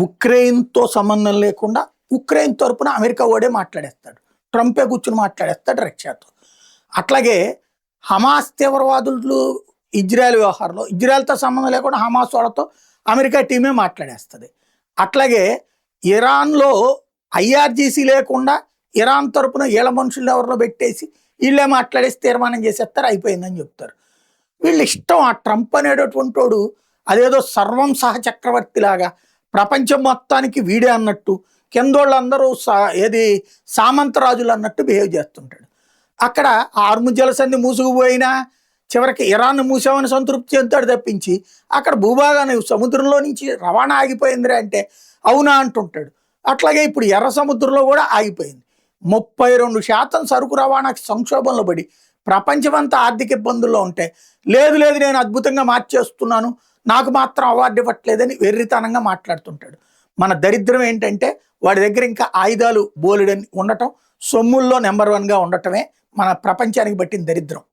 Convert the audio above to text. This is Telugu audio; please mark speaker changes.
Speaker 1: ఉక్రెయిన్తో సంబంధం లేకుండా ఉక్రెయిన్ తరపున అమెరికా ఓడే మాట్లాడేస్తాడు, ట్రంపే కూర్చుని మాట్లాడేస్తాడు రష్యాతో. అట్లాగే హమాస్ తీవ్రవాదులు ఇజ్రాయెల్ వ్యవహారంలో ఇజ్రాయెల్తో సంబంధం లేకుండా హమాస్ వాళ్ళతో అమెరికా టీమే మాట్లాడేస్తుంది. అట్లాగే ఇరాన్లో ఐఆర్జీసీ లేకుండా ఇరాన్ తరపున వీళ్ళ మనుషులు ఎవరిలో పెట్టేసి వీళ్ళే మాట్లాడేసి తీర్మానం చేసేస్తారు, అయిపోయిందని చెప్తారు. వీళ్ళు ఇష్టం. ఆ ట్రంప్ అనేటటువంటి వాడు అదేదో సర్వం సహచక్రవర్తిలాగా ప్రపంచం మొత్తానికి వీడే అన్నట్టు, కిందోళ్ళందరూ ఏది సామంతరాజులు అన్నట్టు బిహేవ్ చేస్తుంటాడు. అక్కడ ఆర్ముజల సంధి మూసుకుపోయినా చివరికి ఇరాన్ మూసామని సంతృప్తి చెందుతాడు తప్పించి అక్కడ భూభాగాన్ని సముద్రంలో నుంచి రవాణా ఆగిపోయిందిరా అంటే అవునా అంటుంటాడు. అట్లాగే ఇప్పుడు ఎర్ర సముద్రంలో కూడా ఆగిపోయింది. 32% సరుకు రవాణాకి సంక్షోభంలో పడి ప్రపంచమంతా ఆర్థిక ఇబ్బందుల్లో ఉంటే లేదు లేదు నేను అద్భుతంగా మార్చేస్తున్నాను, నాకు మాత్రం అవార్డు ఇవ్వట్లేదని వెర్రితనంగా మాట్లాడుతుంటాడు. మన దరిద్రం ఏంటంటే వాడి దగ్గర ఇంకా ఆయుధాలు బోలెడని ఉండటం, సొమ్ముల్లో నెంబర్ 1గా ఉండటమే మన ప్రపంచానికి పట్టిన దరిద్రం.